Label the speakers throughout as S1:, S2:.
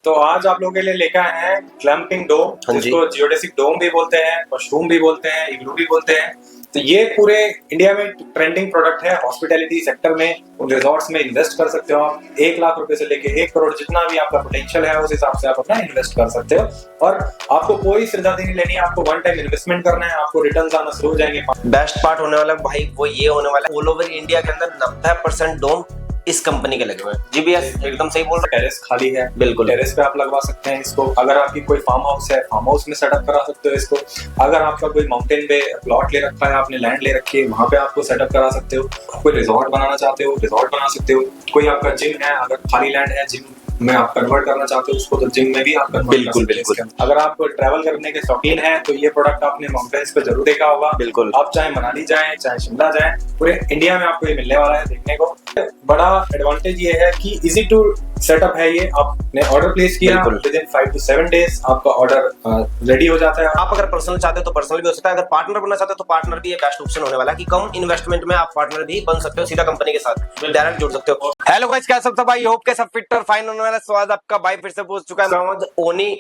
S1: तो आज आप लोगों के लिए लेकर आए हैं क्लैंपिंग डोम,
S2: हाँ जी।
S1: जिसको जियोडेसिक डोम भी बोलते हैं, मशरूम भी बोलते हैं, इग्लू भी बोलते हैं। तो ये पूरे इंडिया में ट्रेंडिंग प्रोडक्ट है। हॉस्पिटैलिटी सेक्टर में उन रिजॉर्ट्स में इन्वेस्ट कर सकते हो आप। 1 लाख रुपए से लेके 1 करोड़, जितना भी आपका पोटेंशियल है उस हिसाब से आप अपना इन्वेस्ट कर सकते हो। और आपको कोई सिरदर्दी नहीं लेनी है, आपको वन टाइम इन्वेस्टमेंट करना है, आपको रिटर्न आना शुरू हो जाएंगे।
S2: बेस्ट पार्ट होने वाला भाई वो ये होने वाला है, ऑल ओवर इंडिया के अंदर 90% डोम इस कंपनी के लगे हुए हैं। जी भैया एकदम सही बोल रहे हैं।
S1: टेरेस खाली है,
S2: बिल्कुल।
S1: टेरेस पे आप लगवा सकते हैं इसको। अगर आपकी कोई फार्म हाउस है, फार्म हाउस में सेटअप करा सकते हो इसको। अगर आपका कोई माउंटेन पे प्लॉट ले रखा है, आपने लैंड ले रखी है, वहां पे आपको सेटअप करा सकते हो। कोई रिजॉर्ट बनाना चाहते हो, रिजॉर्ट बना सकते हो। कोई आपका जिम है, अगर खाली लैंड है, जिम में आप कन्वर्ट करना चाहते हो उसको, तो जिम में भी आप कन्वर्ट कर सकते हो इसके अंदर। अगर आप ट्रैवल करने के शौकीन हैं तो ये प्रोडक्ट आपने माउंटेन्स पे जरूर देखा होगा।
S2: बिल्कुल।
S1: आप चाहे मनाली जाएं, चाहे शिमला जाएं, पूरे इंडिया में आपको ये मिलने वाला है देखने को। बड़ा एडवांटेज ये है कि इजी टू सेटअप है। ये आपने ऑर्डर प्लेस किया, विद इन 5 to 7 days आपका ऑर्डर रेडी हो जाता है।
S2: आप अगर पर्सनल चाहते हो तो पर्सनल भी हो सकता है, अगर पार्टनर बनना चाहते हो तो पार्टनर भी ये बेस्ट ऑप्शन होने वाला है कि कम इन्वेस्टमेंट में आप पार्टनर भी बन सकते हो, सीधा कंपनी के साथ डायरेक्ट जुड़ सकते हो। हेलो गाइस, क्या सब भाई, होप के सब फिट और फाइन होने वाला। स्वागत आपका भाई फिर से पहुंच चुका है मोहम्मद ओनी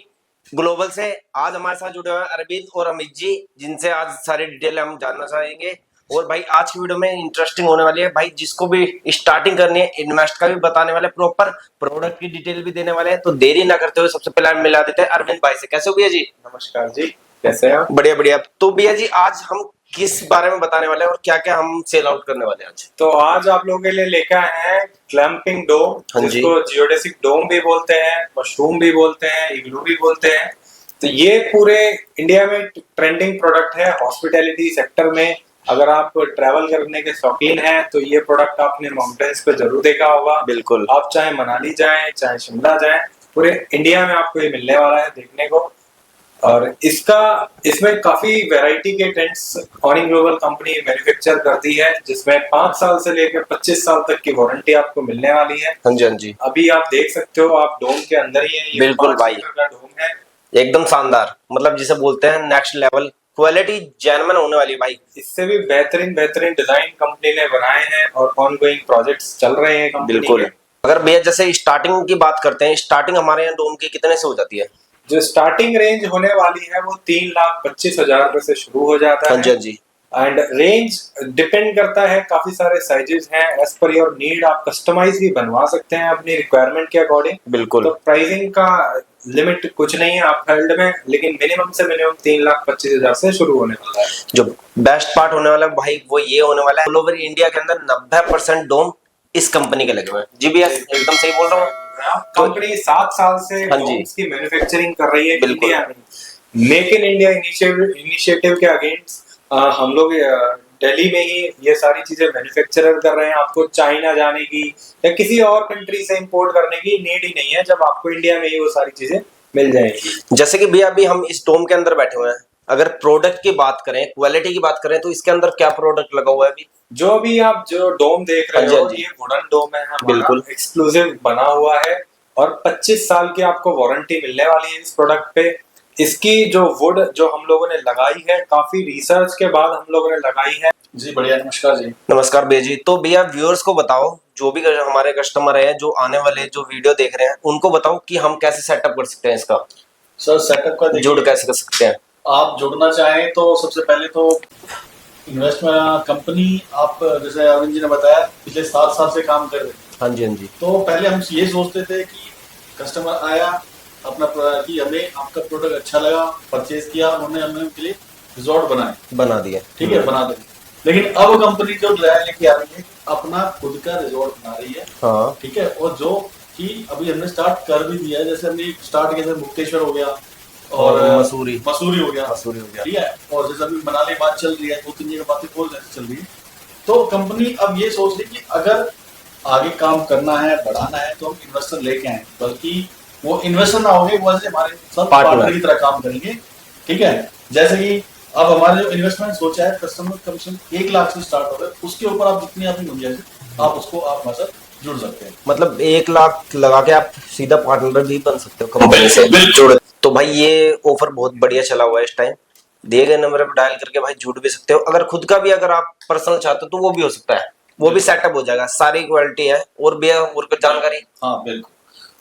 S2: ग्लोबल से। आज हमारे साथ जुड़े हुए हैं अरविंद और अमित जी, जिनसे आज सारी डिटेल हम जानना चाहेंगे। और भाई आज की वीडियो में इंटरेस्टिंग होने वाली है भाई, जिसको भी स्टार्टिंग करनी है इन्वेस्ट का भी बताने वाले, प्रॉपर प्रोडक्ट की डिटेल भी देने वाले हैं। तो देरी ना करते हुए सबसे पहले मिला देते हैं अरविंद भाई से। कैसे हो भैया जी?
S1: नमस्कार जी, कैसे हैं आप?
S2: बढ़िया बढ़िया। तो भैया जी आज हम किस बारे में बताने वाले हैं और क्या क्या हम सेल आउट करने वाले हैं आज?
S1: तो आज आप लोगों के लिए लेकर आए हैं क्लैंपिंग डोम,
S2: हाँ जी।
S1: जिसको जियोडेसिक डोम भी बोलते हैं, मशरूम भी बोलते हैं, इग्लू भी बोलते हैं। तो ये पूरे इंडिया में ट्रेंडिंग प्रोडक्ट है हॉस्पिटैलिटी सेक्टर में। अगर आप ट्रैवल करने के शौकीन हैं तो ये प्रोडक्ट आपने माउंटेन्स पे जरूर देखा होगा।
S2: बिल्कुल।
S1: आप चाहे मनाली जाएं, चाहे शिमला जाएं, पूरे इंडिया में आपको ये मिलने वाला है देखने को। और इसमें काफी वैरायटी के टेंट्स ऑनिंग ग्लोबल कंपनी मैन्युफैक्चर करती है, जिसमें 5 साल से लेकर 25 साल तक की वारंटी आपको मिलने वाली है।
S2: हाँ जी हाँ जी।
S1: अभी आप देख सकते हो, आप डोम के अंदर ही है। ये
S2: बिल्कुल
S1: 5
S2: भाई।
S1: मीटर का डोम है,
S2: एकदम शानदार, मतलब जिसे बोलते हैं नेक्स्ट लेवल क्वालिटी, जेन्युइन होने वाली भाई।
S1: इससे भी बेहतरीन बेहतरीन डिजाइन कंपनी ने बनाए हैं और ऑनगोइंग प्रोजेक्ट्स चल रहे हैं कंपनी
S2: बिल्कुल।
S1: के।
S2: अगर भैया जैसे स्टार्टिंग की बात करते हैं, स्टार्टिंग हमारे यहाँ डोम की कितने से हो जाती है?
S1: जो स्टार्टिंग रेंज होने वाली है वो 3,25,000 रुपए से शुरू हो जाता
S2: हाँ
S1: है।
S2: जी हाँ जी।
S1: एंड रेंज डिपेंड करता है, काफी सारे साइजेस हैं, एज पर योर नीड आप कस्टमाइज भी बनवा सकते हैं अपनी रिक्वायरमेंट के अकॉर्डिंग।
S2: बिल्कुल।
S1: तो प्राइसिंग का लिमिट कुछ नहीं है आप फील्ड में, लेकिन मिनिमम से मिनिमम 3,25,000 से शुरू होने वाला है।
S2: जो बेस्ट पार्ट होने वाला है भाई वो ये होने वाला है, ऑल ओवर इंडिया के अंदर 90% डोम इस कंपनी के लगे हुए हैं। जी भैया एकदम सही बोल रहा हूँ।
S1: कंपनी 7 साल से
S2: हाँ जी।
S1: डोम्स की मैन्युफैक्चरिंग कर रही है
S2: बिल्कुल।
S1: इंडिया में। मेक इन इंडिया इनिशिएटिव के अगेंस्ट हम लोग दिल्ली में ही ये सारी चीजें मैन्युफैक्चरर कर रहे हैं। आपको चाइना जाने की या किसी और कंट्री से इंपोर्ट करने की नीड ही नहीं है, जब आपको इंडिया में ही वो सारी चीजें मिल जाएंगी।
S2: जैसे कि भैया अभी हम इस डोम के अंदर बैठे हुए हैं, अगर प्रोडक्ट की बात करें, क्वालिटी की बात करें, तो इसके अंदर क्या प्रोडक्ट लगा हुआ है अभी?
S1: जो भी आप जो डोम देख रहे
S2: हाँ जी,
S1: हो,
S2: हाँ जी।
S1: ये वुडन डोम है हमारा,
S2: बिल्कुल।
S1: एक्सक्लूसिव बना हुआ है और 25 साल की आपको वारंटी मिलने वाली है इस प्रोडक्ट पे। इसकी जो वुड जो हम लोगों ने लगाई है, काफी रिसर्च के बाद हम लोगों ने लगाई है।
S3: जी बढ़िया, नमस्कार जी।
S2: नमस्कार भैया जी। तो भैया व्यूअर्स को बताओ, जो भी हमारे कस्टमर है, जो आने वाले जो वीडियो देख रहे हैं, उनको बताओ कि हम कैसे सेटअप कर सकते हैं इसका,
S3: सर सेटअप का देखिए,
S2: जुड़ कैसे कर सकते हैं?
S3: आप जुड़ना चाहें तो सबसे पहले तो इन्वेस्टमेंट कंपनी, आप जैसे अरविंद जी ने बताया पिछले 7 साल से काम कर रहे हैं।
S2: हाँ जी हाँ जी।
S3: तो पहले हम ये सोचते थे कि कस्टमर आया अपना कि हमें आपका प्रोडक्ट अच्छा लगा, परचेज किया, उन्होंने हमें उनके लिए रिजॉर्ट
S2: बना दिए।
S3: ठीक है, बना देंगे। लेकिन अब कंपनी जो लेके आ रही है अपना खुद का रिजॉर्ट बना रही है।
S2: हाँ।
S3: ठीक है, और जो कि अभी हमने स्टार्ट कर भी दिया है। जैसे हमने स्टार्ट किया था मुक्तेश्वर हो गया और
S2: मसूरी
S3: हो गया। ठीक है, और जैसे अभी मनाली बात चल रही है, 2-3 जगह बातें बोल रहे चल रही है। तो कंपनी अब ये सोच रही है कि अगर आगे काम करना है, बढ़ाना है, तो हम इन्वेस्टर लेके आए, बल्कि वो इन्वेस्टर ना होंगे, वो हमारे साथ पार्टनर की तरह काम करेंगे। ठीक है, जैसे कि अब हमारे जो इन्वेस्टमेंट सोचा है, कस्टमर कमीशन 1 लाख से स्टार्ट हो रहा है, उसके ऊपर आप जितनी आपकी गुंजाइश है आप उसको आप हमारे साथ जुड़ सकते हैं।
S2: मतलब 1 लाख लगा के आप सीधा पार्टनर भी बन सकते हो कंपनी से जुड़। तो भाई ये ऑफर बहुत बढ़िया चला हुआ है इस टाइम। दिए गए नंबर पर डायल करके भाई जुड़ भी सकते हो। अगर खुद का भी अगर आप पर्सनल चाहते हो तो वो भी हो सकता है, वो भी सेटअप हो जाएगा, सारी क्वालिटी है। और भी और कुछ जानकारी?
S3: हाँ बिल्कुल।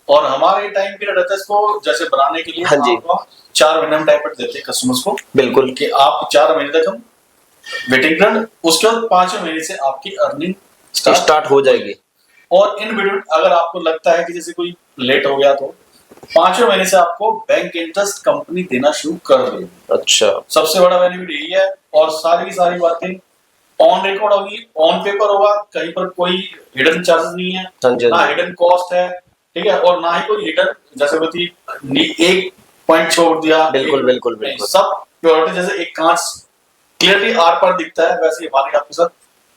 S3: और हमारे टाइम पीरियड रहता है इसको जैसे बनाने के लिए
S2: हाँ जी।
S3: आपको 4 महीने हम टाइम पीरियड देते हैं कस्टमर्स को
S2: बिल्कुल
S3: कि आप 4 महीने तक हम वेटिंग पीरियड, उसके बाद 5वें महीने से आपकी अर्निंग
S2: स्टार्ट हो जाएगी।
S3: और इन बिटवीन अगर आपको लगता है कि जैसे कोई लेट हो गया तो 5वें महीने से आपको बैंक इंटरेस्ट कंपनी देना शुरू कर देगी।
S2: अच्छा
S3: सबसे बड़ा बेनिफिट यही है। और सारी की सारी बातें ऑन रिकॉर्ड होगी, ऑन पेपर होगा, कहीं पर कोई हिडन चार्जेस नहीं है,
S2: हाँ जी,
S3: ना
S2: हाँ जी।
S3: हिडन कॉस्ट है, ठीक है, और ना ही कोई हिडन जैसे होती एक पॉइंट छोड़ दिया,
S2: बिल्कुल,
S3: एक-
S2: बिल्कुल,
S3: नहीं,
S2: बिल्कुल।
S3: सब प्योरिटी जैसे एक कांच क्लियरली आर पार दिखता है वैसे ही हमारी आपके साथ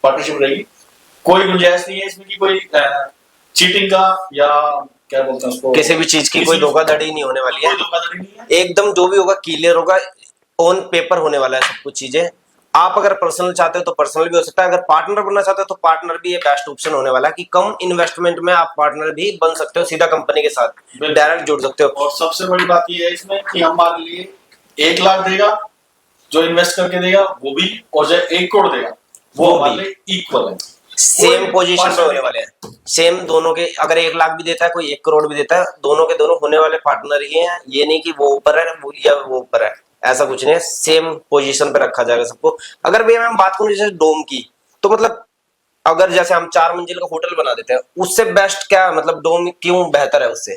S3: पार्टनरशिप रहेगी। कोई गुंजाइश नहीं है इसमें कि कोई चीटिंग का या क्या बोलते हैं उसको,
S2: किसी भी चीज की कोई धोखाधड़ी नहीं होने वाली है,
S3: कोई धोखाधड़ी नहीं है।
S2: एकदम जो भी होगा क्लियर होगा, ऑन पेपर होने वाला है सब कुछ चीजें। आप अगर पर्सनल चाहते हो तो पर्सनल भी हो सकता है, अगर पार्टनर बनना चाहते हो तो पार्टनर भी ये बेस्ट ऑप्शन होने वाला है कि कम इन्वेस्टमेंट में आप पार्टनर भी बन सकते हो, सीधा कंपनी के साथ
S3: बिल्कुल।
S2: डायरेक्ट जुड़ सकते हो।
S3: और सबसे बड़ी बात ये है इसमें कि हमारे लिए 1 लाख देगा जो इन्वेस्ट करके देगा वो भी, और जो 1 करोड़ देगा वो
S2: वो
S3: हमारे
S2: भी।
S3: लिए इक्वल है।
S2: सेम
S3: कोई
S2: पोजीशन पे
S3: partial
S2: होने वाले हैं, सेम दोनों के, अगर 1 लाख भी देता है कोई 1 करोड़ भी देता है, दोनों के दोनों होने वाले पार्टनर ही हैं। ये नहीं कि वो ऊपर है वो या वो ऊपर है, ऐसा कुछ नहीं है, सेम पोजीशन पे रखा जाएगा सबको। अगर भैया मैं बात करूं जैसे डोम की, तो मतलब अगर जैसे हम 4 मंजिल का होटल बना देते हैं, उससे बेस्ट क्या, मतलब डोम क्यों बेहतर है उससे?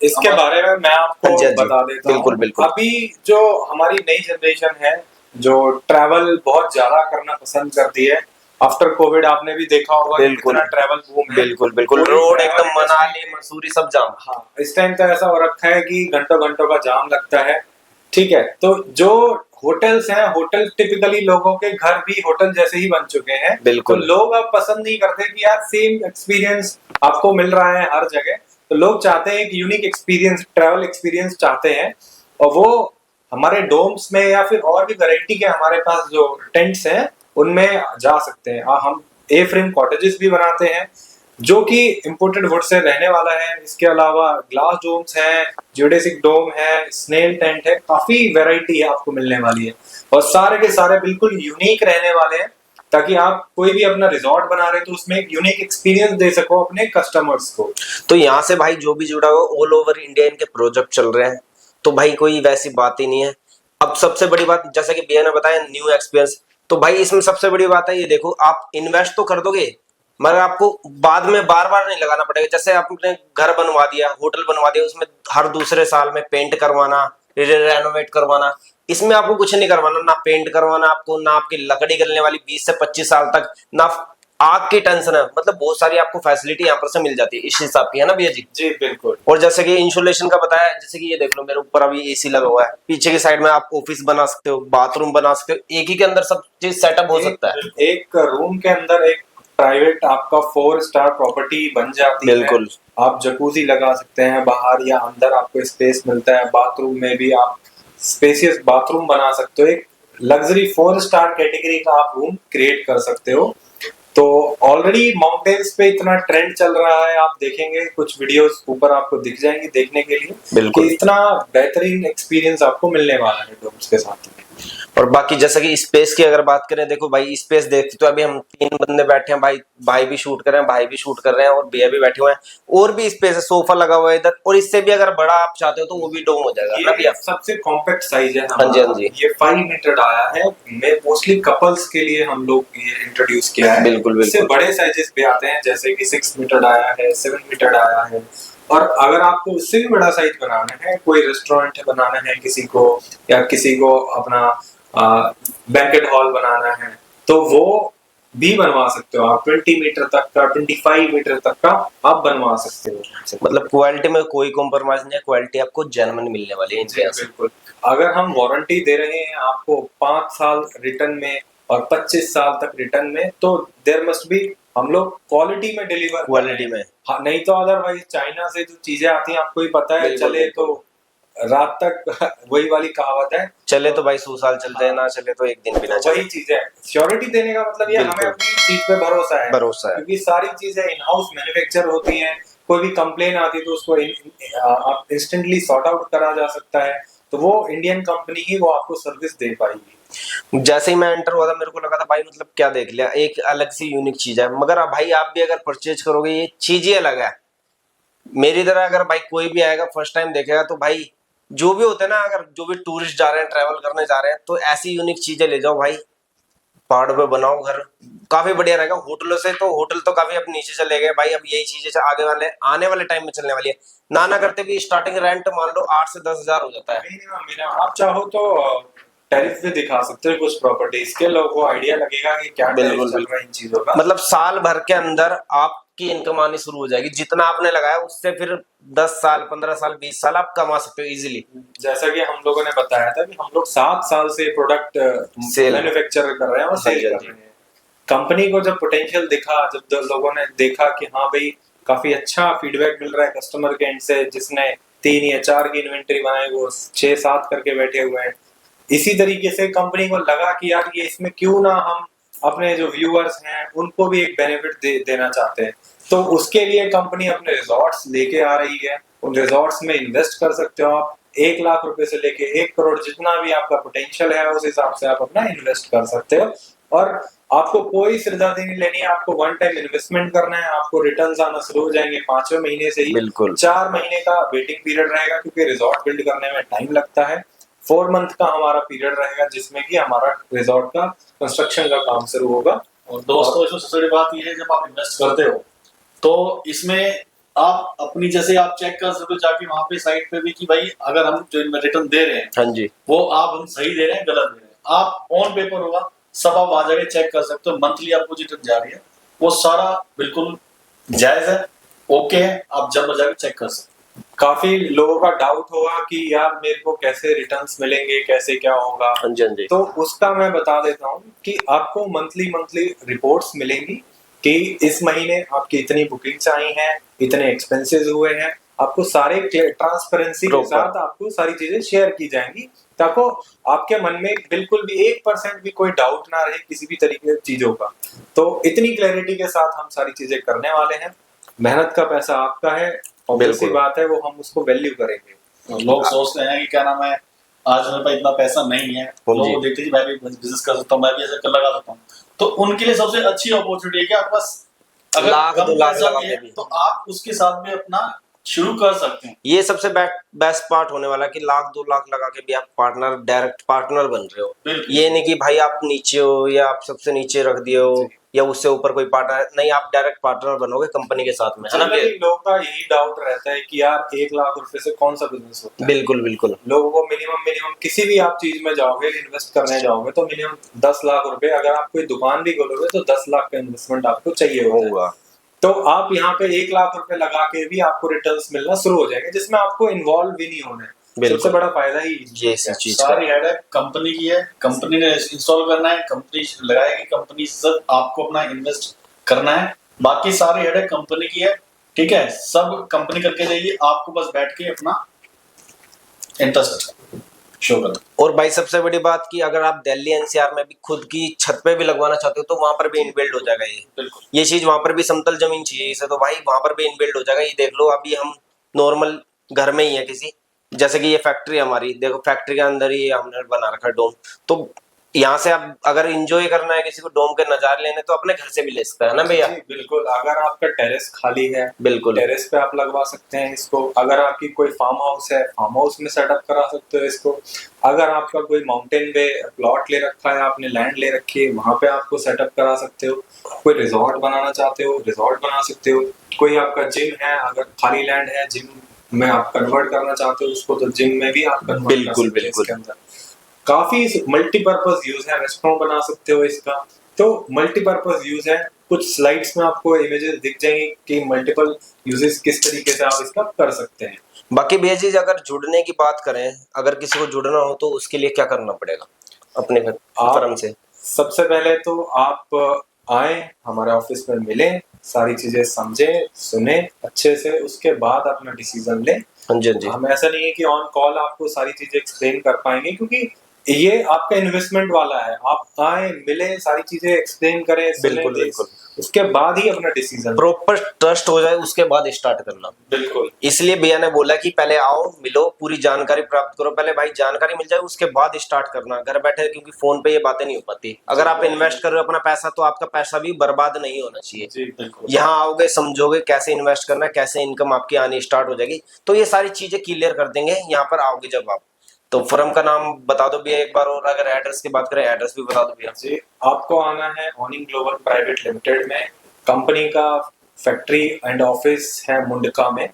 S1: इसके बारे में मैं आपको
S2: हाँ जी, हाँ जी।
S1: बता देता हूँ।
S2: बिल्कुल, बिल्कुल।
S1: अभी जो हमारी नई जनरेशन है जो ट्रैवल बहुत ज्यादा करना पसंद करती है, आफ्टर कोविड आपने भी देखा होगा कि
S2: बिल्कुल।
S1: कितना ट्रैवल बूम है।
S2: बिल्कुल बिल्कुल,
S1: पूरी
S2: रोड
S1: travel
S2: एकदम
S1: industry-
S2: मनाली मसूरी सब जाम।
S1: हाँ, इस टाइम तो ऐसा हो रखा है कि घंटों घंटों का जाम लगता है। ठीक है, तो जो होटल्स हैं, होटल टिपिकली लोगों के घर भी होटल जैसे ही बन चुके हैं।
S2: बिल्कुल।
S1: तो लोग अब पसंद नहीं करते कि यार सेम एक्सपीरियंस आपको मिल रहा है हर जगह, तो लोग चाहते हैं एक यूनिक एक्सपीरियंस, ट्रैवल एक्सपीरियंस चाहते हैं। और वो हमारे डोम्स में या फिर और भी वैरायटी के हमारे पास जो टेंट्स हैं उनमें जा सकते हैं। हम ए फ्रेम कॉटेजेस भी बनाते हैं जो कि इम्पोर्टेड वुड से रहने वाला है। इसके अलावा ग्लास डोम्स हैं, जियोडेसिक डोम है, स्नेल टेंट है, काफी वैरायटी है आपको मिलने वाली है। और सारे के सारे बिल्कुल यूनिक रहने वाले हैं, ताकि आप कोई भी अपना रिजॉर्ट बना रहे तो उसमें एक यूनिक एक्सपीरियंस दे सको अपने कस्टमर्स को।
S2: तो यहाँ से भाई जो भी जुड़ा हुआ ऑल ओवर इंडिया इनके प्रोजेक्ट चल रहे हैं, तो भाई कोई वैसी बात ही नहीं है। अब सबसे बड़ी बात, जैसा कि भैया ने बताया, न्यू एक्सपीरियंस, तो भाई इसमें सबसे बड़ी बात है ये देखो, आप इन्वेस्ट तो कर दोगे मगर आपको बाद में बार बार नहीं लगाना पड़ेगा। जैसे आपने घर बनवा दिया, होटल बनवा दिया, उसमें हर दूसरे साल में पेंट करवाना, रेनोवेट करवाना, इसमें आपको कुछ नहीं करवाना, ना पेंट करवाना आपको, ना आपकी लकड़ी गलने वाली 20 से 25 साल तक, ना आग की टेंशन है। मतलब बहुत सारी आपको फैसिलिटी यहाँ पर से मिल जाती है इस हिसाब की, है ना भैया जी?
S1: जी बिल्कुल।
S2: और जैसे कि इंसुलेशन का बताया, जैसे कि ये देख लो मेरे ऊपर अभी एसी लगा हुआ है, पीछे की साइड में आप ऑफिस बना सकते हो, बाथरूम बना सकते हो, एक ही के अंदर सब चीज सेटअप हो सकता है।
S1: एक रूम के अंदर एक प्राइवेट आपका 4 स्टार प्रॉपर्टी बन जाती है।
S2: बिल्कुल।
S1: आप जकूजी लगा सकते हैं बाहर या अंदर, आपको स्पेस मिलता है। बाथरूम में भी आप स्पेसियस बाथरूम बना सकते हो। एक लग्जरी 4 स्टार कैटेगरी का आप रूम क्रिएट कर सकते हो। तो ऑलरेडी माउंटेन्स पे इतना ट्रेंड चल रहा है, आप देखेंगे कुछ वीडियोस ऊपर आपको दिख जाएंगी देखने के लिए,
S2: बिल्कुल।
S1: कि इतना बेहतरीन एक्सपीरियंस आपको मिलने वाला है डोम्स के साथ।
S2: और बाकी जैसे कि स्पेस की अगर बात करें, देखो भाई स्पेस देखते तो अभी हम 3 बंदे बैठे हैं, भाई भी शूट कर रहे हैं, भाई भी शूट कर रहे हैं, और भैया भी बैठे हुए हैं, और भी स्पेस है, सोफा लगा हुआ है इधर, और इससे भी अगर बड़ा आप चाहते हो तो वो भी डोम हो जाएगा ना भैया?
S1: ये सबसे कॉम्पैक्ट साइज है
S2: हाँ जी, हाँ जी।
S1: ये 5 मीटर आया है। मैं मोस्टली कपल्स के लिए हम लोग ये इंट्रोड्यूस किया है।
S2: बिल्कुल, बिल्कुल।
S1: इससे बड़े साइजेस भी आते हैं, जैसे कि 6 मीटर आया है, 7 मीटर आया है। और अगर आपको उससे भी बड़ा साइज बनाना है, कोई रेस्टोरेंट बनाना है किसी को, या किसी को अपना बैंकेट हॉल बनाना है, तो वो भी बनवा सकते हो आप। 20 मीटर तक का, 25 मीटर तक का आप बनवा सकते हो।
S2: मतलब क्वालिटी में कोई कॉम्प्रोमाइज नहीं है, क्वालिटी आपको जेन्युइन मिलने वाली है इनके यहाँ से।
S1: बिल्कुल। अगर हम वारंटी दे रहे हैं आपको 5 साल रिटर्न में और 25 साल तक रिटर्न में, तो देयर मस्ट बी, हम लोग क्वालिटी में डिलीवर,
S2: क्वालिटी में।
S1: हाँ, नहीं तो अदरवाइज चाइना से जो चीजें आती हैं आपको ही पता है,
S2: बिल्कुल,
S1: चले
S2: बिल्कुल।
S1: तो रात तक वही वाली कहावत है,
S2: चले तो भाई 100 साल चलते हैं, ना चले तो एक दिन भी ना चले।
S1: वही चीज है। श्योरिटी देने का मतलब ये
S2: बिल्कुल।
S1: हमें अपनी चीज पे भरोसा है,
S2: भरोसा है।
S1: क्योंकि सारी चीजें इन हाउस मैन्युफैक्चर होती हैं। कोई भी कंप्लेन आती है तो उसको इंस्टेंटली सॉर्ट आउट करा जा सकता है। तो वो इंडियन कंपनी ही वो आपको सर्विस दे पाएगी।
S2: जैसे ही मैं एंटर हुआ था मेरे को लगा था भाई मतलब क्या देख लिया, एक अलग सी यूनिक चीज है, मगर अब भाई आप भी अगर परचेज करोगे ये चीज ही अलग है। मेरी तरह अगर भाई कोई भी आएगा फर्स्ट टाइम देखेगा तो भाई जो भी होते हैं ना, अगर जो भी टूरिस्ट जा रहे हैं, ट्रैवल करने जा रहे हैं, तो ऐसी यूनिक चीजें ले जाओ भाई। पहाड़ों पे बनाओ घर, काफी बढ़िया रहेगा। होटलों से तो होटल तो काफी अब नीचे चले गए भाई, अब यही चीजें आगे वाले आने वाले टाइम में चलने वाली है। ना करते भी स्टार्टिंग रेंट मान लो 8 से 10 हजार हो जाता है।
S1: मिनिमम आप चाहो तो टैरिफ भी दिखा सकते हो कुछ प्रॉपर्टीज के, लोगों को आइडिया लगेगा कि क्या टैरिफ
S2: बिल्कुल,
S1: चल रहा है इन चीजों का।
S2: मतलब साल भर के अंदर आपकी इनकम आनी शुरू हो जाएगी, जितना आपने लगाया उससे फिर 10 साल 15 साल 20 साल आप कमा सकते हो इजीली।
S1: जैसा कि हम लोगों ने बताया था कि हम लोग 7 साल से प्रोडक्ट
S2: Sale।
S1: मैन्युफैक्चर कर रहे हैं और
S2: हाँ जी,
S1: सेल
S2: हाँ
S1: कर रहे हैं। कंपनी को जब पोटेंशियल दिखा, जब लोगों ने देखा कि हाँ भाई काफी अच्छा फीडबैक मिल रहा है कस्टमर के एंड से, जिसने 3 या 4 की इन्वेंटरी बनाई वो 6-7 करके बैठे हुए हैं। इसी तरीके से कंपनी को लगा कि यार ये इसमें क्यों ना हम अपने जो व्यूअर्स हैं उनको भी एक बेनिफिट देना चाहते हैं। तो उसके लिए कंपनी अपने रिजॉर्ट्स लेके आ रही है। उन रिजॉर्ट्स में इन्वेस्ट कर सकते हो आप 1 लाख रुपए से लेके 1 करोड़, जितना भी आपका पोटेंशियल है उस हिसाब से आप अपना इन्वेस्ट कर सकते हो। और आपको कोई सिरदर्दी नहीं लेनी है, आपको 1 टाइम इन्वेस्टमेंट करना है, आपको रिटर्न्स आना शुरू हो जाएंगे 5वें महीने से ही।
S2: बिल्कुल।
S1: 4 महीने का वेटिंग पीरियड रहेगा क्योंकि रिजॉर्ट बिल्ड करने में टाइम लगता है। 4 मंथ का हमारा पीरियड रहेगा जिसमें कि हमारा रिजॉर्ट का कंस्ट्रक्शन का काम शुरू होगा।
S3: और दोस्तों इसमें सबसे बड़ी बात यह है, जब आप इन्वेस्ट करते हो तो इसमें आप अपनी जैसे आप चेक कर सकते हो जाके वहां पे साइट पे भी कि भाई अगर हम जो रिटर्न दे रहे हैं,
S2: हाँ जी,
S3: वो आप हम सही दे रहे हैं गलत दे रहे हैं, आप ऑन पेपर होगा सब आप आ जाके चेक कर सकते हो। मंथली आपको रिटर्न जा रही है वो सारा बिल्कुल जायज है, ओके है, आप जब जाके चेक कर सकते हो।
S1: काफी लोगों का डाउट होगा कि यार मेरे को कैसे रिटर्न्स मिलेंगे, कैसे क्या होगा।
S2: हाँ जी, हाँ जी।
S1: तो उसका मैं बता देता हूँ कि आपको मंथली रिपोर्ट्स मिलेंगी कि इस महीने आपकी इतनी बुकिंग्स आई हैं, इतने एक्सपेंसेस हुए हैं। आपको सारे ट्रांसपेरेंसी के साथ आपको सारी चीजें शेयर की जाएंगी ताकि आपके मन में बिल्कुल भी 1% भी कोई डाउट ना रहे किसी भी तरीके की चीजों का। तो इतनी क्लैरिटी के साथ हम सारी चीजें करने वाले हैं। मेहनत का पैसा आपका है, ऑब्वियस सी बात है, वो हम उसको वैल्यू करेंगे।
S3: लोग सोचते हैं कि क्या नाम है, आज मेरे पास इतना पैसा नहीं है, लोग देखते हैं कि मैं भी बिजनेस कर सकता हूँ, मैं भी ऐसे कर लगा सकता हूँ, तो उनके लिए सबसे अच्छी अपॉर्चुनिटी है कि आपके पास अगर
S2: लाख
S3: कम
S2: 2 लाख
S3: पैसा
S2: लगा
S3: भी
S2: के
S3: है
S2: भी।
S3: तो आप उसके साथ भी अपना शुरू कर सकते हैं।
S2: ये सबसे बेस्ट पार्ट होने वाला है कि 1 लाख 2 लाख लगा के भी आप पार्टनर, डायरेक्ट पार्टनर बन रहे हो।
S3: बिल्कुल।
S2: ये नहीं कि भाई आप नीचे हो या आप सबसे नीचे रख दिए हो या उससे ऊपर कोई पार्टनर, नहीं, आप डायरेक्ट पार्टनर बनोगे कंपनी के साथ में, है ना।
S1: जनरली लोगों का यही डाउट रहता है कि यार 1 लाख रुपए से कौन सा बिजनेस होता है।
S2: बिल्कुल बिल्कुल।
S1: लोगों को मिनिमम किसी भी आप चीज में जाओगे, इन्वेस्ट करने जाओगे तो मिनिमम 10 लाख रुपए, अगर आप कोई दुकान भी खोलोगे तो 10 लाख का इन्वेस्टमेंट आपको चाहिए होगा। तो आप यहाँ पे 1 लाख रुपए लगा के भी आपको रिटर्न्स मिलना शुरू हो जाएंगे जिसमें आपको इन्वॉल्व भी नहीं होना है। सबसे बड़ा फायदा ही
S2: ये चीज
S3: सारी हेडेक कंपनी की है, कंपनी ने इंस्टॉल करना है, कंपनी लगाएगी, कंपनी सब आपको अपना इन्वेस्ट करना है, बाकी सारी हेडेक कंपनी की है, ठीक है, सब कंपनी करके देगी, आपको बस बैठ के अपना इंटरेस्ट शो करना।
S2: और भाई सबसे बड़ी बात कि अगर आप दिल्ली एनसीआर में भी खुद की छत पे भी लगवाना चाहते हो तो वहां पर भी इनबिल्ड हो जाएगा ये।
S3: बिल्कुल।
S2: ये चीज वहां पर भी समतल जमीन चाहिए इसे, तो भाई वहां पर भी इनबिल्ड हो जाएगा। ये देख लो, अभी हम नॉर्मल घर में ही है किसी, जैसे कि ये फैक्ट्री हमारी, देखो फैक्ट्री के अंदर ही हमने बना रखा है डोम, तो यहाँ से आप अगर एंजॉय करना है किसी को डोम के नजारे लेने तो अपने घर से भी ले सकता है ना भैया।
S1: बिल्कुल। अगर आपका टेरेस खाली है,
S2: बिल्कुल
S1: टेरेस पे आप लगवा सकते हैं इसको। अगर आपकी कोई फार्म हाउस है, फार्म हाउस में सेटअप करा सकते हो इसको। अगर आपका कोई माउंटेन पे प्लॉट ले रखा है, आपने लैंड ले रखी है, वहां पे आपको सेटअप करा सकते हो। कोई रिजॉर्ट बनाना चाहते हो, रिजॉर्ट बना सकते हो। कोई आपका जिम है, अगर खाली लैंड है, जिम में आप कन्वर्ट करना चाहते हो उसको, तो जिम में भी आप कन्वर्ट कर सकते हो इसके अंदर। काफी मल्टीपर्पज यूज है, रेस्टोरेंट बना सकते हो इसका। तो मल्टीपर्पज यूज है। कुछ स्लाइड्स में आपको इमेजेस दिख जाएंगी कि मल्टीपल यूजेस किस तरीके से आप इसका कर सकते हैं।
S2: बाकी भैया जी अगर जुड़ने की बात करें, अगर किसी को जुड़ना हो तो उसके लिए क्या करना पड़ेगा अपने घर फर्म से? सबसे
S1: पहले तो आप आए हमारे ऑफिस में, मिलें, सारी चीजें समझें, सुने अच्छे से, उसके बाद अपना डिसीजन लें।
S2: हाँ जी, हाँ जी।
S1: हम ऐसा नहीं है कि ऑन कॉल आपको सारी चीजें एक्सप्लेन कर पाएंगे, क्योंकि ये आपका इन्वेस्टमेंट वाला है। आप आए, मिले, सारी चीजें एक्सप्लेन करें,
S2: बिल्कुल बिल्कुल।
S1: उसके बाद ही अपना डिसीजन।
S2: प्रॉपर ट्रस्ट हो जाए उसके बाद स्टार्ट करना।
S1: बिल्कुल।
S2: इसलिए भैया ने बोला कि पहले आओ, मिलो, पूरी जानकारी प्राप्त करो। पहले भाई जानकारी मिल जाए उसके बाद स्टार्ट करना घर बैठे, क्योंकि फोन पे ये बातें नहीं हो पाती। अगर आप इन्वेस्ट कर रहे हो अपना पैसा तो आपका पैसा भी बर्बाद नहीं होना चाहिए।
S3: जी बिल्कुल।
S2: यहाँ आओगे, समझोगे कैसे इन्वेस्ट करना है, कैसे इनकम आपकी आनी स्टार्ट हो जाएगी, तो ये सारी चीजें क्लियर कर देंगे यहाँ पर आओगे जब आप। तो फर्म का नाम बता दो भैया एक बार, और अगर एड्रेस की बात करें एड्रेस भी बता दो भैया।
S1: जी, आपको आना है ऑनिंग ग्लोबल प्राइवेट लिमिटेड में। कंपनी का फैक्ट्री एंड ऑफिस है मुंडका में।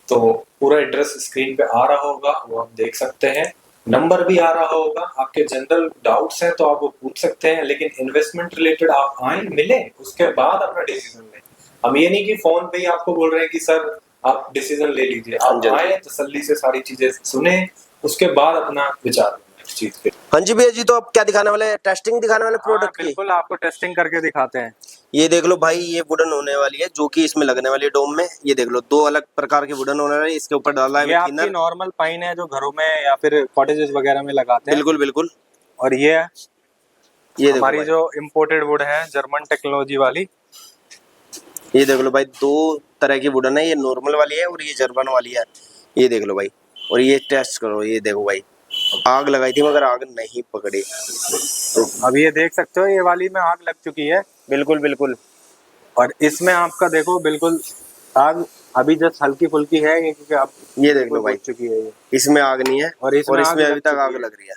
S1: तो पूरा एड्रेस स्क्रीन पे आ रहा होगा, वो आप देख सकते हैं। नंबर भी आ रहा होगा। आपके जनरल डाउट्स हैं तो आप वो पूछ सकते हैं, लेकिन इन्वेस्टमेंट रिलेटेड आप आए, मिले, उसके बाद अपना डिसीजन लें। हम ये नहीं कि फोन पे ही आपको बोल रहे हैं कि सर आप डिसीजन ले लीजिए। आप आए, तसल्ली से सारी चीजें सुने, उसके बाद अपना विचार इस चीज पे।
S2: हाँ जी भैया जी, तो आप क्या दिखाने वाले हैं? टेस्टिंग दिखाने वाले प्रोडक्ट की?
S1: बिल्कुल, आपको टेस्टिंग करके दिखाते हैं।
S2: ये देख लो भाई, ये वुडन होने वाली है जो कि इसमें लगने वाली है डोम में। ये देख लो, 2 अलग प्रकार की वुडन होने वाली है। इसके ऊपर डाला है
S1: ये आपकी नॉर्मल पाइन है जो घरों में या फिर कॉटेजेस वगैरह में लगाते हैं।
S2: बिल्कुल बिल्कुल।
S1: और ये
S2: देखो
S1: हमारी
S2: भाई,
S1: जो इम्पोर्टेड वुड है जर्मन टेक्नोलॉजी वाली।
S2: ये देख लो भाई, 2 तरह की वुडन है, ये नॉर्मल वाली है और ये जर्मन वाली है। ये देख लो भाई, और ये टेस्ट करो। ये देखो भाई, आग लगाई थी मगर आग नहीं पकड़ी।
S1: तो अब ये देख सकते हो, ये वाली में आग लग चुकी है।
S2: बिल्कुल बिल्कुल।
S1: और इसमें आपका देखो बिल्कुल आग अभी जस्ट हल्की फुल्की है, क्योंकि आप
S2: ये देख लो भाई,
S1: चुकी है ये।
S2: इसमें आग नहीं है
S1: और इसमें
S2: अभी तक आग लग रही है।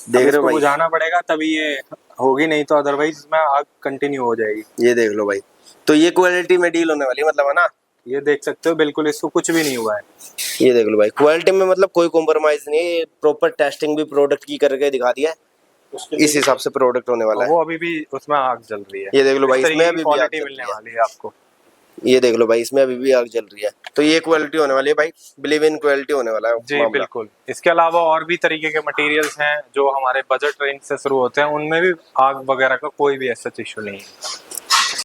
S2: देख रहे हो भाई,
S1: बुझाना पड़ेगा तभी ये होगी, नहीं तो अदरवाइज इसमें आग कंटिन्यू हो जाएगी।
S2: ये देख लो भाई, तो ये क्वालिटी में डील होने वाली है, मतलब है ना।
S1: ये देख सकते हो बिल्कुल, इसको कुछ भी नहीं हुआ है।
S2: ये देख लो भाई, क्वालिटी में मतलब कोई कॉम्प्रोमाइज नहीं। प्रॉपर टेस्टिंग भी प्रोडक्ट की करके दिखा दिया है। इस हिसाब से प्रोडक्ट होने वाला है।
S1: वो अभी भी उसमें आग जल रही है।
S2: ये देख लो भाई, इसमें अभी भी आग
S1: क्वालिटी
S2: जल
S1: मिलने
S2: रही है।
S1: वाली है आपको।
S2: ये देख लो भाई, इसमें अभी भी आग जल रही है। तो ये क्वालिटी होने वाली है भाई, बिलीव इन क्वालिटी होने वाला है
S1: जी
S2: मामला।
S1: बिल्कुल। इसके अलावा और भी तरीके के मटेरियल्स हैं जो हमारे बजट रेंज से शुरू होते हैं, उनमें भी आग वगैरह का कोई भी ऐसा इशू नहीं है।